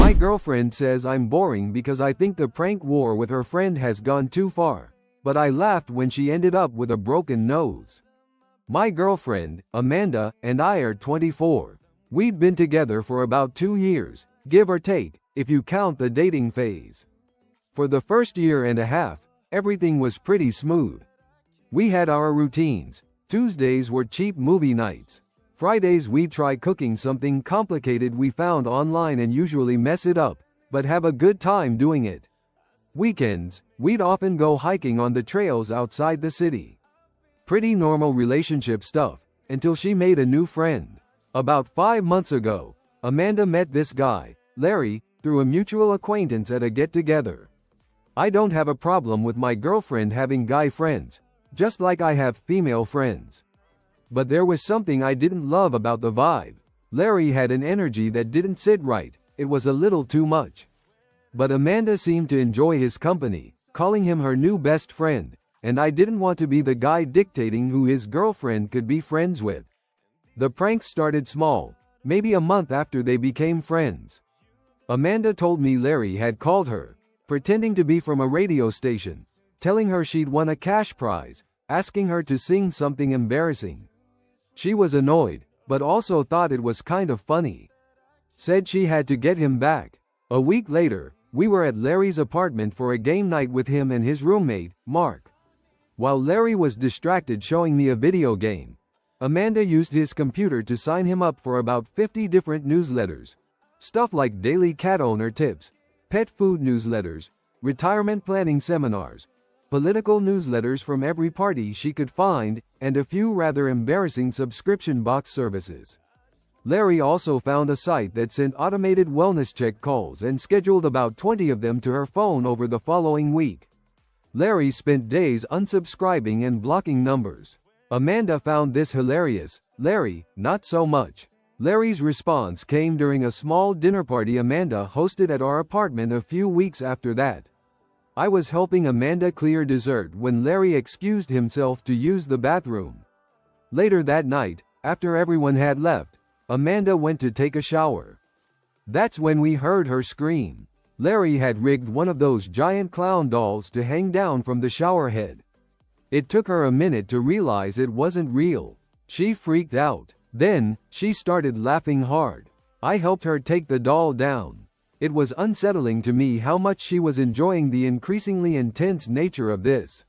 My girlfriend says I'm boring because I think the prank war with her friend has gone too far, but I laughed when she ended up with a broken nose. My girlfriend, Amanda, and I are 24. We'd been together for about 2 years, give or take, if you count the dating phase. For the first year and a half, everything was pretty smooth. We had our routines. Tuesdays were cheap movie nights. Fridays we'd try cooking something complicated we found online and usually mess it up, but have a good time doing it. Weekends, we'd often go hiking on the trails outside the city. Pretty normal relationship stuff, until she made a new friend. About 5 months ago, Amanda met this guy, Larry, through a mutual acquaintance at a get-together. I don't have a problem with my girlfriend having guy friends, just like I have female friends. But there was something I didn't love about the vibe. Larry had an energy that didn't sit right, it was a little too much. But Amanda seemed to enjoy his company, calling him her new best friend, and I didn't want to be the guy dictating who his girlfriend could be friends with. The prank started small, maybe a month after they became friends. Amanda told me Larry had called her, pretending to be from a radio station, telling her she'd won a cash prize, asking her to sing something embarrassing. She was annoyed, but also thought it was kind of funny. Said she had to get him back. A week later, we were at Larry's apartment for a game night with him and his roommate, Mark. While Larry was distracted showing me a video game, Amanda used his computer to sign him up for about 50 different newsletters. Stuff like daily cat owner tips, pet food newsletters, retirement planning seminars, political newsletters from every party she could find, and a few rather embarrassing subscription box services. Larry also found a site that sent automated wellness check calls and scheduled about 20 of them to her phone over the following week. Larry spent days unsubscribing and blocking numbers. Amanda found this hilarious. Larry, not so much. Larry's response came during a small dinner party Amanda hosted at our apartment a few weeks after that. I was helping Amanda clear dessert when Larry excused himself to use the bathroom. Later that night, after everyone had left, Amanda went to take a shower. That's when we heard her scream. Larry had rigged one of those giant clown dolls to hang down from the shower head. It took her a minute to realize it wasn't real. She freaked out. Then, she started laughing hard. I helped her take the doll down. It was unsettling to me how much she was enjoying the increasingly intense nature of this.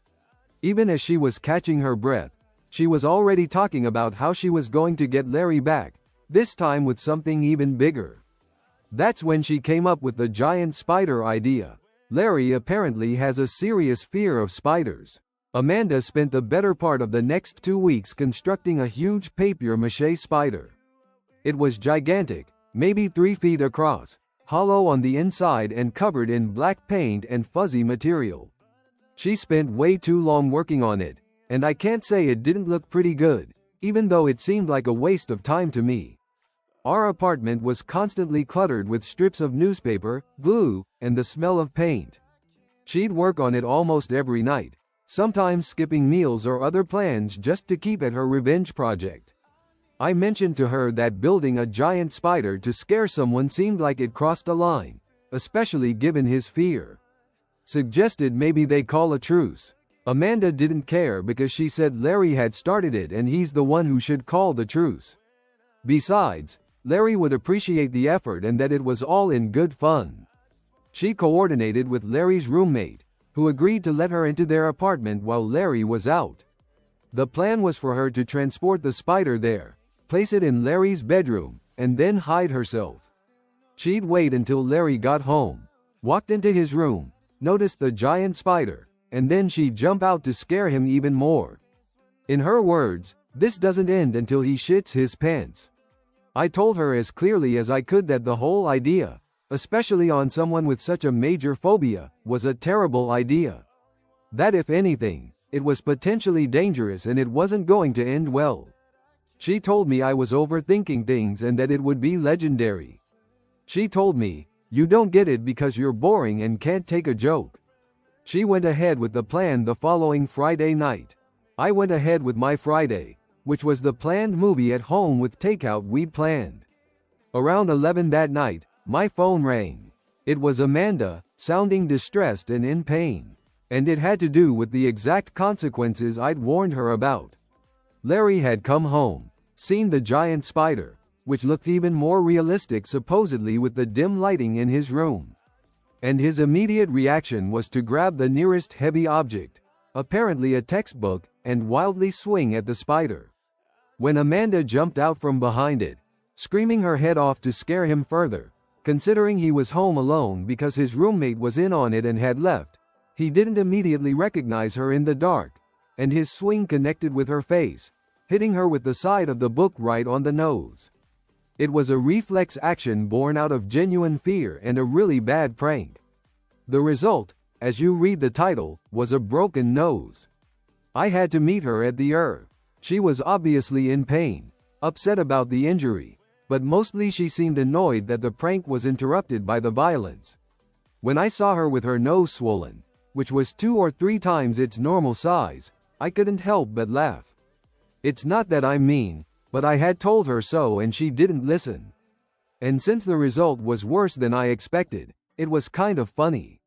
Even as she was catching her breath, she was already talking about how she was going to get Larry back, this time with something even bigger. That's when she came up with the giant spider idea. Larry apparently has a serious fear of spiders. Amanda spent the better part of the next 2 weeks constructing a huge papier-mâché spider. It was gigantic, maybe 3 feet across, hollow on the inside and covered in black paint and fuzzy material. She spent way too long working on it, and I can't say it didn't look pretty good, even though it seemed like a waste of time to me. Our apartment was constantly cluttered with strips of newspaper, glue, and the smell of paint. She'd work on it almost every night, sometimes skipping meals or other plans just to keep at her revenge project. I mentioned to her that building a giant spider to scare someone seemed like it crossed a line, especially given his fear. Suggested maybe they call a truce. Amanda didn't care because she said Larry had started it and he's the one who should call the truce. Besides, Larry would appreciate the effort and that it was all in good fun. She coordinated with Larry's roommate, who agreed to let her into their apartment while Larry was out. The plan was for her to transport the spider there, place it in Larry's bedroom, and then hide herself. She'd wait until Larry got home, walked into his room, noticed the giant spider, and then she'd jump out to scare him even more. In her words, this doesn't end until he shits his pants. I told her as clearly as I could that the whole idea, especially on someone with such a major phobia, was a terrible idea. That if anything, it was potentially dangerous and it wasn't going to end well. She told me I was overthinking things and that it would be legendary. She told me, "You don't get it because you're boring and can't take a joke." She went ahead with the plan the following Friday night. I went ahead with my Friday, which was the planned movie at home with takeout we'd planned. Around 11 that night, my phone rang. It was Amanda, sounding distressed and in pain. And it had to do with the exact consequences I'd warned her about. Larry had come home, seen the giant spider, which looked even more realistic supposedly with the dim lighting in his room. And his immediate reaction was to grab the nearest heavy object, apparently a textbook, and wildly swing at the spider. When Amanda jumped out from behind it, screaming her head off to scare him further, considering he was home alone because his roommate was in on it and had left, he didn't immediately recognize her in the dark, and his swing connected with her face, hitting her with the side of the book right on the nose. It was a reflex action born out of genuine fear and a really bad prank. The result, as you read the title, was a broken nose. I had to meet her at the ER. She was obviously in pain, upset about the injury, but mostly she seemed annoyed that the prank was interrupted by the violence. When I saw her with her nose swollen, which was 2 or 3 times its normal size, I couldn't help but laugh. It's not that I'm mean, but I had told her so and she didn't listen. And since the result was worse than I expected, it was kind of funny.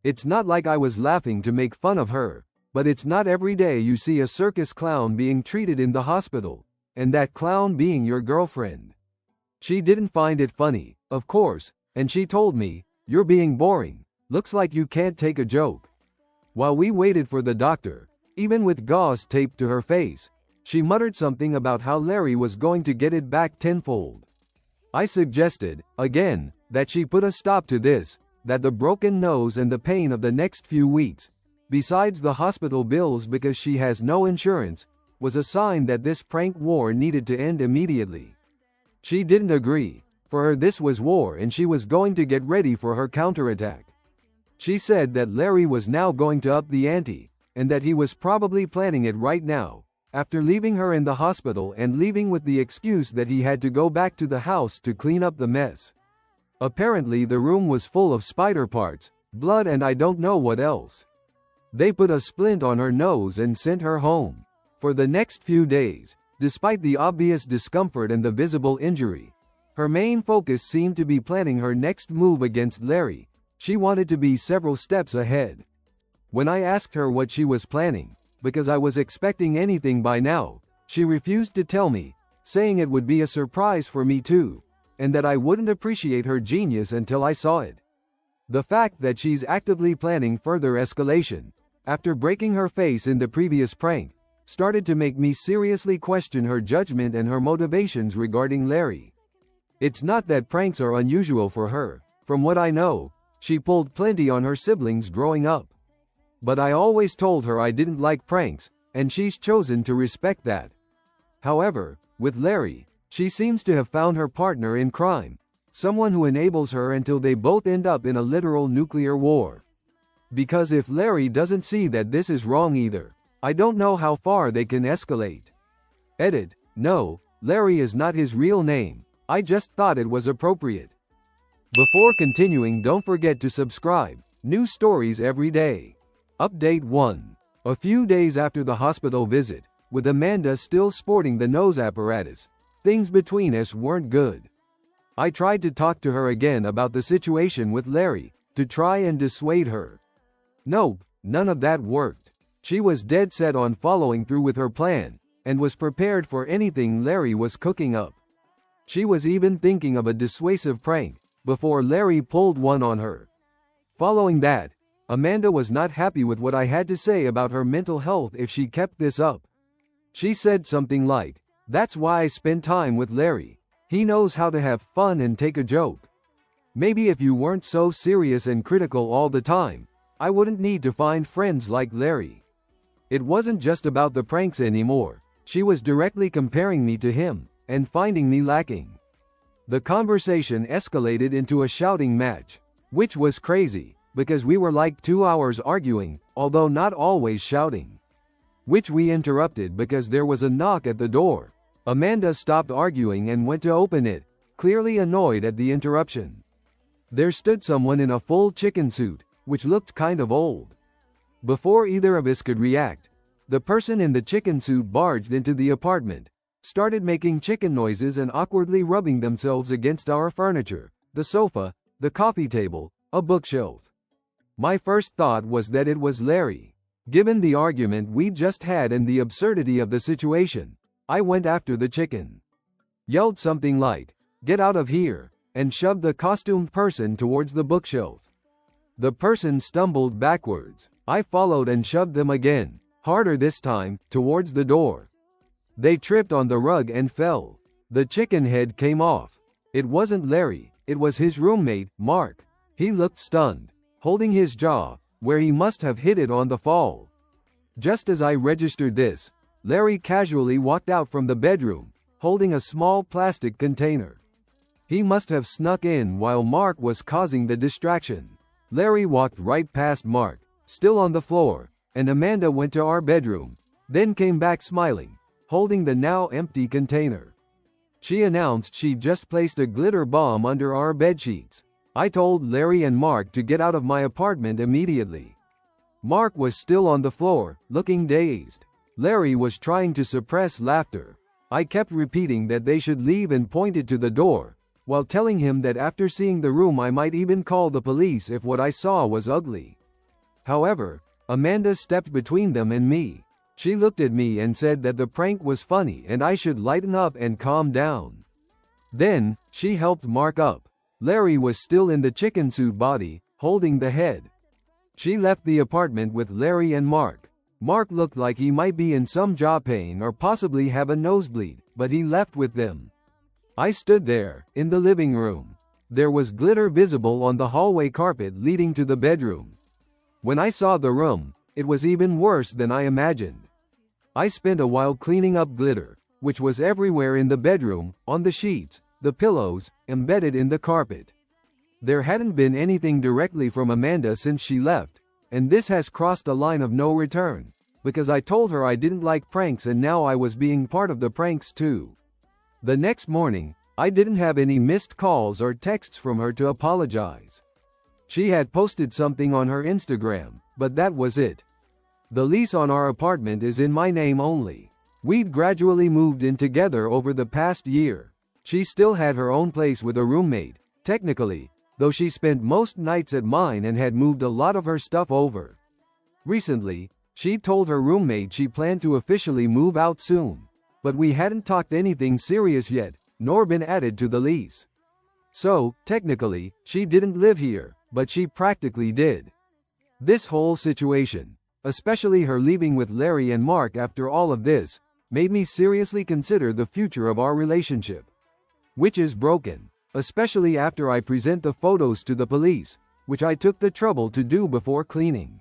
It's not like I was laughing to make fun of her, but it's not every day you see a circus clown being treated in the hospital, and that clown being your girlfriend. She didn't find it funny, of course, and she told me, "You're being boring. Looks like you can't take a joke." While we waited for the doctor, even with gauze taped to her face, she muttered something about how Larry was going to get it back tenfold. I suggested, again, that she put a stop to this, that the broken nose and the pain of the next few weeks, besides the hospital bills because she has no insurance, was a sign that this prank war needed to end immediately. She didn't agree. For her this was war and she was going to get ready for her counterattack. She said that Larry was now going to up the ante, and that he was probably planning it right now, after leaving her in the hospital and leaving with the excuse that he had to go back to the house to clean up the mess. Apparently the room was full of spider parts, blood and I don't know what else. They put a splint on her nose and sent her home. For the next few days, despite the obvious discomfort and the visible injury, her main focus seemed to be planning her next move against Larry. She wanted to be several steps ahead. When I asked her what she was planning, because I was expecting anything by now, she refused to tell me, saying it would be a surprise for me too, and that I wouldn't appreciate her genius until I saw it. The fact that she's actively planning further escalation, after breaking her face in the previous prank, started to make me seriously question her judgment and her motivations regarding Larry. It's not that pranks are unusual for her. From what I know, she pulled plenty on her siblings growing up. But I always told her I didn't like pranks, and she's chosen to respect that. However, with Larry, she seems to have found her partner in crime, someone who enables her until they both end up in a literal nuclear war. Because if Larry doesn't see that this is wrong either, I don't know how far they can escalate. Edit: no, Larry is not his real name. I just thought it was appropriate. Before continuing, don't forget to subscribe. New stories every day. Update 1. A few days after the hospital visit, with Amanda still sporting the nose apparatus, things between us weren't good. I tried to talk to her again about the situation with Larry, to try and dissuade her. Nope, none of that worked. She was dead set on following through with her plan, and was prepared for anything Larry was cooking up. She was even thinking of a dissuasive prank, before Larry pulled one on her. Following that, Amanda was not happy with what I had to say about her mental health if she kept this up. She said something like, "That's why I spend time with Larry. He knows how to have fun and take a joke. Maybe if you weren't so serious and critical all the time, I wouldn't need to find friends like Larry." It wasn't just about the pranks anymore. She was directly comparing me to him, and finding me lacking. The conversation escalated into a shouting match, which was crazy, because we were like 2 hours arguing, although not always shouting. Which we interrupted because there was a knock at the door. Amanda stopped arguing and went to open it, clearly annoyed at the interruption. There stood someone in a full chicken suit, which looked kind of old. Before either of us could react, the person in the chicken suit barged into the apartment, started making chicken noises and awkwardly rubbing themselves against our furniture, the sofa, the coffee table, A bookshelf. My first thought was that it was Larry. Given the argument we just had and the absurdity of the situation, I went after the chicken. Yelled something like, "Get out of here," and shoved the costumed person towards the bookshelf. The person stumbled backwards. I followed and shoved them again, harder this time, towards the door. They tripped on the rug and fell. The chicken head came off. It wasn't Larry, it was his roommate, Mark. He looked stunned, holding his jaw, where he must have hit it on the fall. Just as I registered this, Larry casually walked out from the bedroom, holding a small plastic container. He must have snuck in while Mark was causing the distraction. Larry walked right past Mark, still on the floor, and Amanda went to our bedroom, then came back smiling, holding the now empty container. She announced she'd just placed a glitter bomb under our bedsheets. I told Larry and Mark to get out of my apartment immediately. Mark was still on the floor, looking dazed. Larry was trying to suppress laughter. I kept repeating that they should leave and pointed to the door, while telling him that after seeing the room I might even call the police if what I saw was ugly. However, Amanda stepped between them and me. She looked at me and said that the prank was funny and I should lighten up and calm down. Then, she helped Mark up. Larry was still in the chicken suit body, holding the head. She left the apartment with Larry and Mark. Mark looked like he might be in some jaw pain or possibly have a nosebleed, but he left with them. I stood there, in the living room. There was glitter visible on the hallway carpet leading to the bedroom. When I saw the room, it was even worse than I imagined. I spent a while cleaning up glitter, which was everywhere in the bedroom, on the sheets, the pillows, embedded in the carpet. There hadn't been anything directly from Amanda since she left, and this has crossed a line of no return, because I told her I didn't like pranks and now I was being part of the pranks too. The next morning, I didn't have any missed calls or texts from her to apologize. She had posted something on her Instagram, but that was it. The lease on our apartment is in my name only. We'd gradually moved in together over the past year. She still had her own place with a roommate, technically, though she spent most nights at mine and had moved a lot of her stuff over. Recently, she told her roommate she planned to officially move out soon, but we hadn't talked anything serious yet, nor been added to the lease. So, technically, she didn't live here, but she practically did. This whole situation, especially her leaving with Larry and Mark after all of this, made me seriously consider the future of our relationship. Which is broken, especially after I present the photos to the police, which I took the trouble to do before cleaning.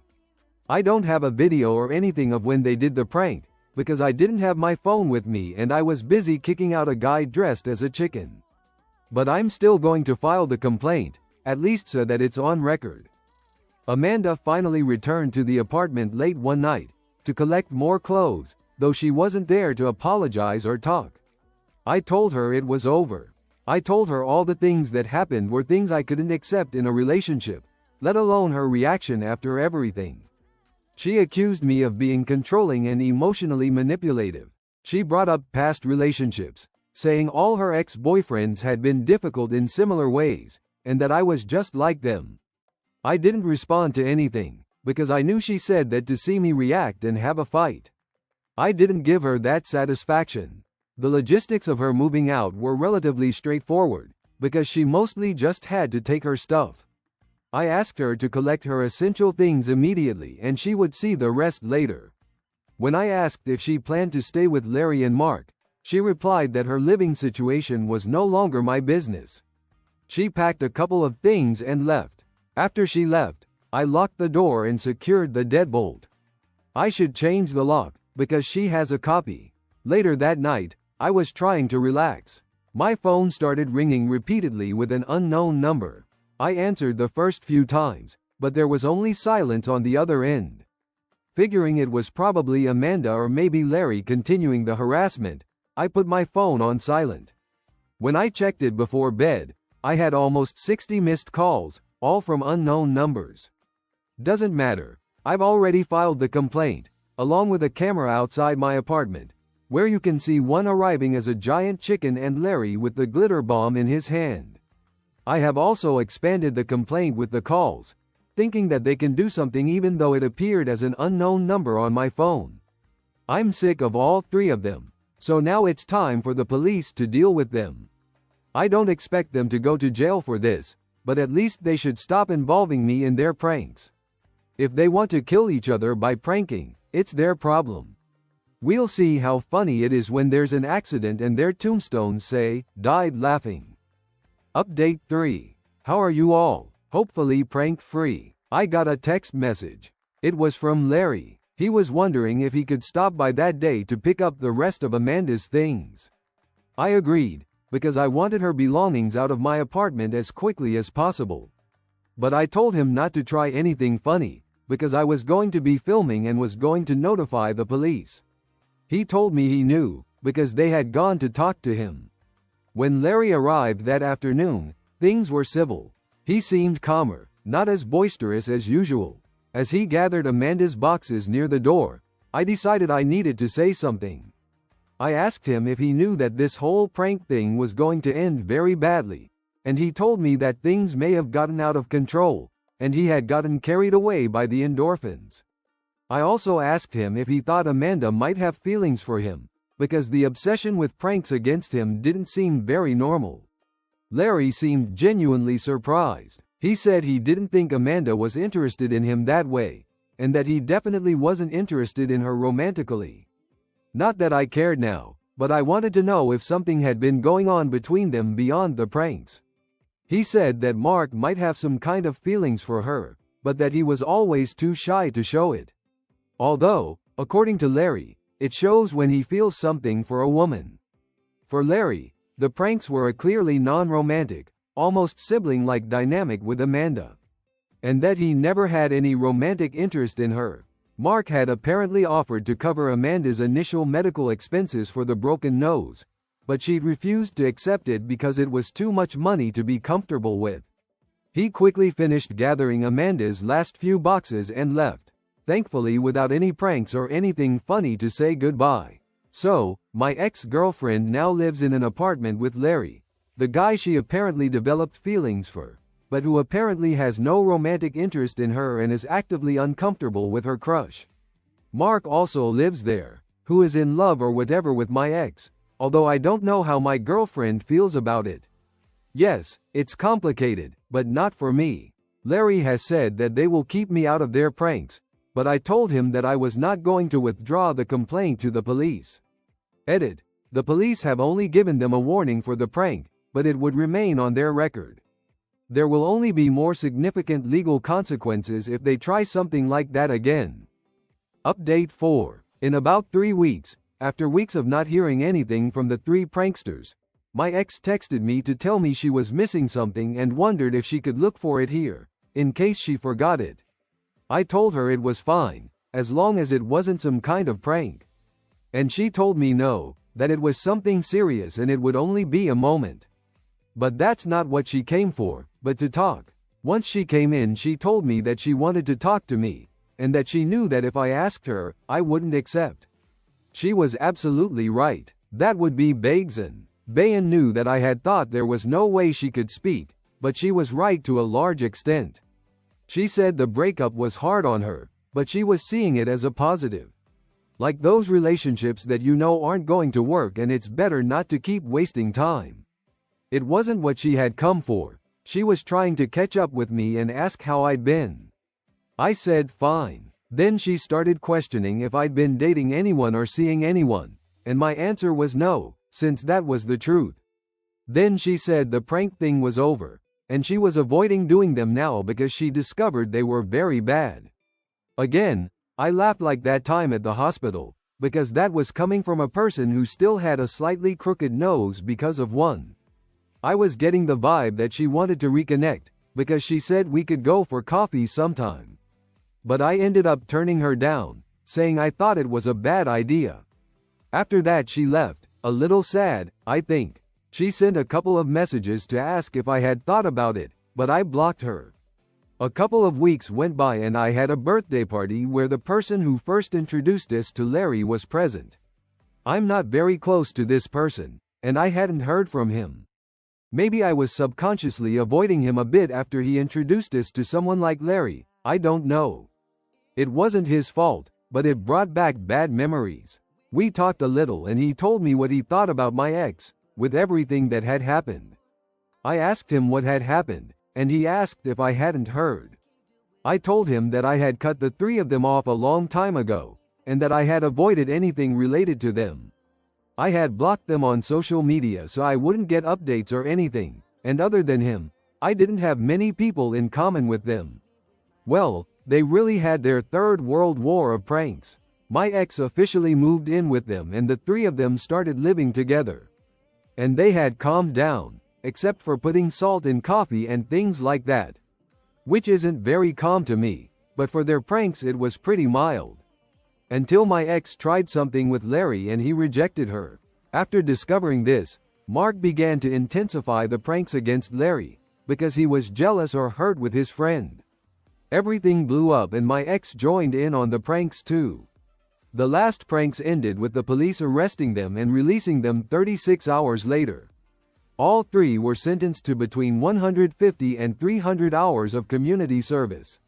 I don't have a video or anything of when they did the prank, because I didn't have my phone with me and I was busy kicking out a guy dressed as a chicken. But I'm still going to file the complaint, at least so that it's on record. Amanda finally returned to the apartment late one night, to collect more clothes, though she wasn't there to apologize or talk. I told her it was over. I told her all the things that happened were things I couldn't accept in a relationship, let alone her reaction after everything. She accused me of being controlling and emotionally manipulative. She brought up past relationships, saying all her ex-boyfriends had been difficult in similar ways, and that I was just like them. I didn't respond to anything, because I knew she said that to see me react and have a fight. I didn't give her that satisfaction. The logistics of her moving out were relatively straightforward, because she mostly just had to take her stuff. I asked her to collect her essential things immediately and she would see the rest later. When I asked if she planned to stay with Larry and Mark, she replied that her living situation was no longer my business. She packed a couple of things and left. After she left, I locked the door and secured the deadbolt. I should change the lock, because she has a copy. Later that night, I was trying to relax. My phone started ringing repeatedly with an unknown number. I answered the first few times, but there was only silence on the other end. Figuring it was probably Amanda or maybe Larry continuing the harassment, I put my phone on silent. When I checked it before bed, I had almost 60 missed calls, all from unknown numbers. Doesn't matter. I've already filed the complaint, along with a camera outside my apartment, where you can see one arriving as a giant chicken and Larry with the glitter bomb in his hand. I have also expanded the complaint with the calls, thinking that they can do something even though it appeared as an unknown number on my phone. I'm sick of all three of them, so now it's time for the police to deal with them. I don't expect them to go to jail for this, but at least they should stop involving me in their pranks. If they want to kill each other by pranking, it's their problem. We'll see how funny it is when there's an accident and their tombstones say, "Died laughing." Update 3. How are you all? Hopefully prank-free. I got a text message. It was from Larry. He was wondering if he could stop by that day to pick up the rest of Amanda's things. I agreed, because I wanted her belongings out of my apartment as quickly as possible. But I told him not to try anything funny, because I was going to be filming and was going to notify the police. He told me he knew, because they had gone to talk to him. When Larry arrived that afternoon, things were civil. He seemed calmer, not as boisterous as usual. As he gathered Amanda's boxes near the door, I decided I needed to say something. I asked him if he knew that this whole prank thing was going to end very badly, and he told me that things may have gotten out of control, and he had gotten carried away by the endorphins. I also asked him if he thought Amanda might have feelings for him, because the obsession with pranks against him didn't seem very normal. Larry seemed genuinely surprised. He said he didn't think Amanda was interested in him that way, and that he definitely wasn't interested in her romantically. Not that I cared now, but I wanted to know if something had been going on between them beyond the pranks. He said that Mark might have some kind of feelings for her, but that he was always too shy to show it. Although, according to Larry, it shows when he feels something for a woman. For Larry, the pranks were a clearly non-romantic, almost sibling-like dynamic with Amanda. And that he never had any romantic interest in her. Mark had apparently offered to cover Amanda's initial medical expenses for the broken nose, but she'd refused to accept it because it was too much money to be comfortable with. He quickly finished gathering Amanda's last few boxes and left, thankfully without any pranks or anything funny to say goodbye. So, my ex-girlfriend now lives in an apartment with Larry, the guy she apparently developed feelings for, but who apparently has no romantic interest in her and is actively uncomfortable with her crush. Mark also lives there, who is in love or whatever with my ex, although I don't know how my girlfriend feels about it. Yes, it's complicated, but not for me. Larry has said that they will keep me out of their pranks, but I told him that I was not going to withdraw the complaint to the police. Edit. The police have only given them a warning for the prank, but it would remain on their record. There will only be more significant legal consequences if they try something like that again. Update 4. In about 3 weeks, after weeks of not hearing anything from the three pranksters, my ex texted me to tell me she was missing something and wondered if she could look for it here, in case she forgot it. I told her it was fine, as long as it wasn't some kind of prank. And she told me no, that it was something serious and it would only be a moment. But that's not what she came for, but to talk. Once she came in, she told me that she wanted to talk to me, and that she knew that if I asked her, I wouldn't accept. She was absolutely right. That would be Baigsan. Bayan knew that I had thought there was no way she could speak, but she was right to a large extent. She said the breakup was hard on her, but she was seeing it as a positive. Like those relationships that you know aren't going to work and it's better not to keep wasting time. It wasn't what she had come for. She was trying to catch up with me and ask how I'd been. I said fine. Then she started questioning if I'd been dating anyone or seeing anyone, and my answer was no, since that was the truth. Then she said the prank thing was over, and she was avoiding doing them now because she discovered they were very bad. Again, I laughed like that time at the hospital, because that was coming from a person who still had a slightly crooked nose because of one. I was getting the vibe that she wanted to reconnect, because she said we could go for coffee sometime. But I ended up turning her down, saying I thought it was a bad idea. After that she left, a little sad, I think. She sent a couple of messages to ask if I had thought about it, but I blocked her. A couple of weeks went by and I had a birthday party where the person who first introduced us to Larry was present. I'm not very close to this person, and I hadn't heard from him. Maybe I was subconsciously avoiding him a bit after he introduced us to someone like Larry, I don't know. It wasn't his fault, but it brought back bad memories. We talked a little and he told me what he thought about my ex, with everything that had happened. I asked him what had happened, and he asked if I hadn't heard. I told him that I had cut the three of them off a long time ago, and that I had avoided anything related to them. I had blocked them on social media so I wouldn't get updates or anything, and other than him, I didn't have many people in common with them. Well, they really had their third world war of pranks. My ex officially moved in with them and the three of them started living together. And they had calmed down, except for putting salt in coffee and things like that. Which isn't very calm to me, but for their pranks it was pretty mild. Until my ex tried something with Larry and he rejected her. After discovering this, Mark began to intensify the pranks against Larry, because he was jealous or hurt with his friend. Everything blew up and my ex joined in on the pranks too. The last pranks ended with the police arresting them and releasing them 36 hours later. All three were sentenced to between 150 and 300 hours of community service.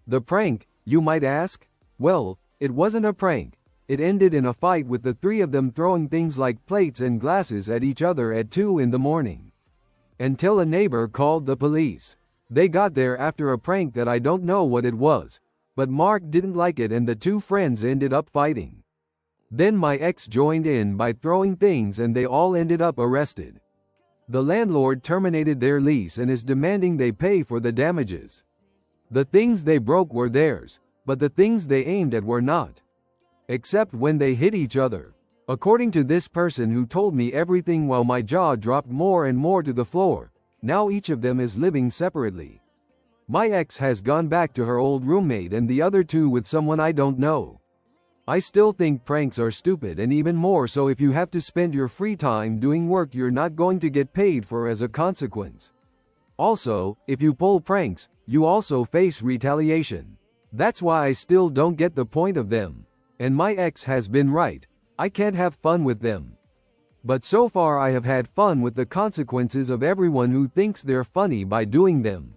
The prank, you might ask? Well, it wasn't a prank. It ended in a fight with the three of them throwing things like plates and glasses at each other at 2 in the morning. Until a neighbor called the police. They got there after a prank that I don't know what it was, but Mark didn't like it and the two friends ended up fighting. Then my ex joined in by throwing things and they all ended up arrested. The landlord terminated their lease and is demanding they pay for the damages. The things they broke were theirs, but the things they aimed at were not. Except when they hit each other. According to this person who told me everything while my jaw dropped more and more to the floor, now each of them is living separately. My ex has gone back to her old roommate and the other two with someone I don't know. I still think pranks are stupid and even more so if you have to spend your free time doing work you're not going to get paid for as a consequence. Also, if you pull pranks, you also face retaliation. That's why I still don't get the point of them. And my ex has been right. I can't have fun with them. But so far I have had fun with the consequences of everyone who thinks they're funny by doing them.